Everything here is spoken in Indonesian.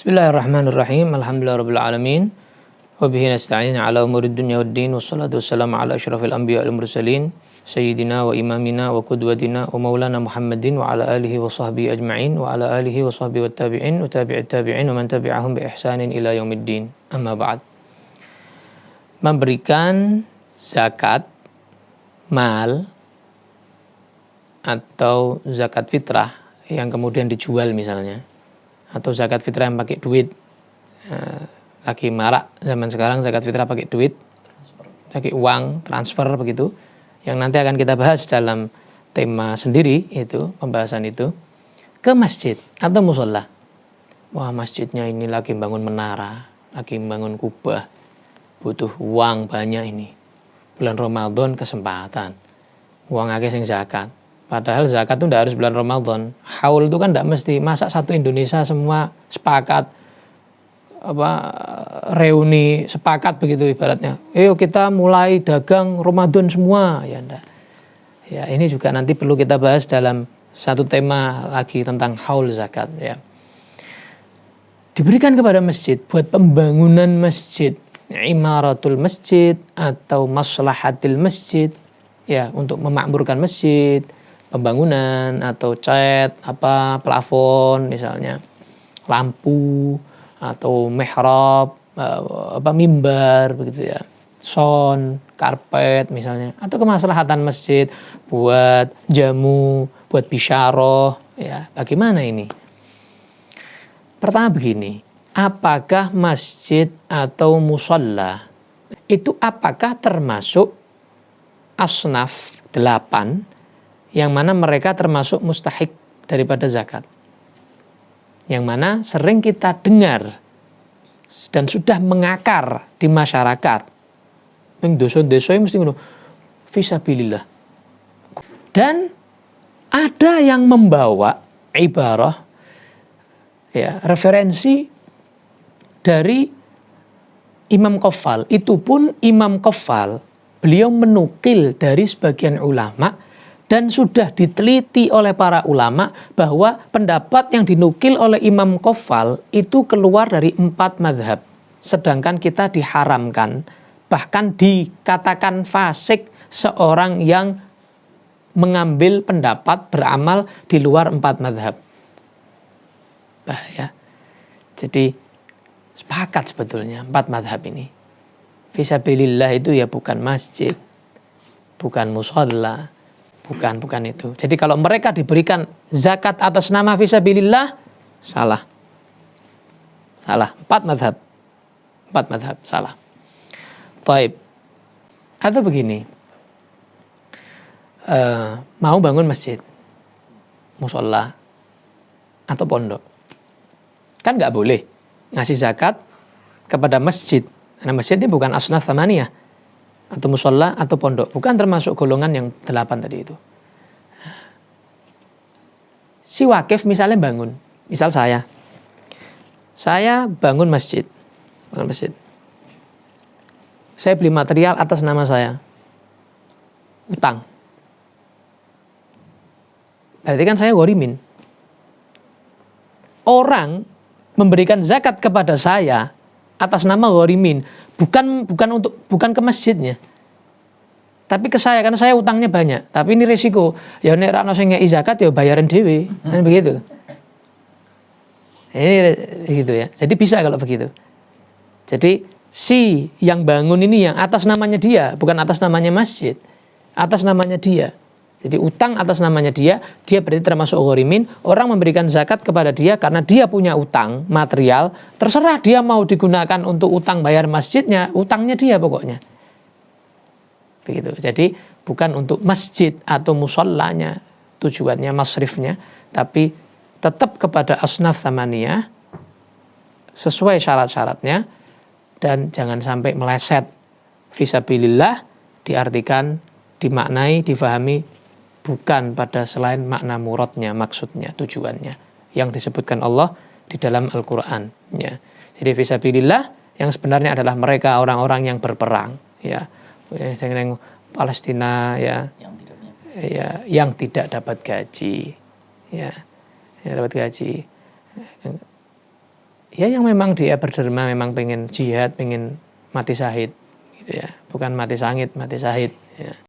Bismillahirrahmanirrahim. Alhamdulillahirabbil alamin. Wa bihi nasta'in ala umurid dunya waddin. Wassalatu wassalamu ala asyrafil anbiya wal mursalin sayyidina wa imamina wa qudwatina wa maulana Muhammadin wa ala alihi wa sahbihi ajma'in wa ala alihi wa sahbihi wat tabi'in wa tabi'it tabi'in wa man tabi'ahum bi ihsanin ila yaumiddin. Amma ba'd. Memberikan zakat mal atau zakat fitrah yang kemudian dijual misalnya, atau zakat fitrah yang pakai duit, lagi marak zaman sekarang zakat fitrah pakai duit, pakai uang transfer begitu, yang nanti akan kita bahas dalam tema sendiri itu, pembahasan itu, ke masjid atau musola. Wah, masjidnya ini lagi bangun menara, lagi bangun kubah, butuh uang banyak ini, bulan Ramadan kesempatan, uang akeh sing zakat. Padahal zakat itu tidak harus bulan Ramadan. Haul itu kan tidak mesti. Masa satu Indonesia semua sepakat, reuni sepakat begitu ibaratnya. Ayo kita mulai dagang Ramadan semua. Ya enggak. Ya, ini juga nanti perlu kita bahas dalam satu tema lagi tentang haul zakat. Ya. Diberikan kepada masjid buat pembangunan masjid, imaratul masjid atau maslahatil masjid. Ya, untuk memakmurkan masjid, pembangunan atau cat plafon misalnya, lampu atau mihrab, mimbar begitu ya, sound, karpet misalnya, atau kemaslahatan masjid buat jamu, buat bisyarah ya. Bagaimana ini? Pertama begini, apakah masjid atau musalla itu apakah termasuk asnaf 8 yang mana mereka termasuk mustahik daripada zakat, yang mana sering kita dengar dan sudah mengakar di masyarakat, yang dosa-dosa mesti ngono fisabilillah. Dan ada yang membawa ibarah ya, referensi dari Imam Qaffal. Itu pun Imam Qaffal beliau menukil dari sebagian ulama dan sudah diteliti oleh para ulama bahwa pendapat yang dinukil oleh Imam Qaffal itu keluar dari 4 mazhab. Sedangkan kita diharamkan, bahkan dikatakan fasik seorang yang mengambil pendapat beramal di luar 4 mazhab. Bahaya. Jadi sepakat sebetulnya 4 mazhab ini. Fisabilillah itu ya bukan masjid, bukan musholla, bukan itu. Jadi kalau mereka diberikan zakat atas nama fisabilillah, salah. 4 mazhab. 4 mazhab, salah. Baik. Atau begini, mau bangun masjid, musholla, atau pondok, kan nggak boleh ngasih zakat kepada masjid. Karena masjid ini bukan asnaf thamaniyah, atau musholla atau pondok, bukan termasuk golongan yang 8 tadi itu. Si wakif misalnya bangun, misal saya bangun masjid, saya beli material atas nama saya, utang, berarti kan saya ghorimin. Orang memberikan zakat kepada saya atas nama ghorimin, bukan ke masjidnya, tapi ke saya, karena saya utangnya banyak. Tapi ini resiko, ya nek ra ono sing ngeki zakat ya bayaran dhewe, kan begitu. Ini gitu ya. Jadi bisa kalau begitu. Jadi si yang bangun ini yang atas namanya dia, bukan atas namanya masjid, atas namanya dia. Jadi utang atas namanya dia berarti termasuk ghorimin. Orang memberikan zakat kepada dia karena dia punya utang material, terserah dia mau digunakan untuk utang bayar masjidnya, utangnya dia pokoknya. Begitu. Jadi bukan untuk masjid atau mushollanya tujuannya, masrifnya, tapi tetap kepada asnaf thamaniyah sesuai syarat-syaratnya, dan jangan sampai meleset. Fisabilillah diartikan, dimaknai, difahami bukan pada selain makna muradnya, maksudnya, tujuannya yang disebutkan Allah di dalam Al-Quran ya. Jadi fisabilillah yang sebenarnya adalah mereka orang-orang yang berperang ya, yang Palestina ya, yang tidak dapat gaji ya, yang dapat gaji, ya yang memang dia berderma, memang pengen jihad, pengen mati syahid gitu ya, bukan mati sangit, mati syahid ya.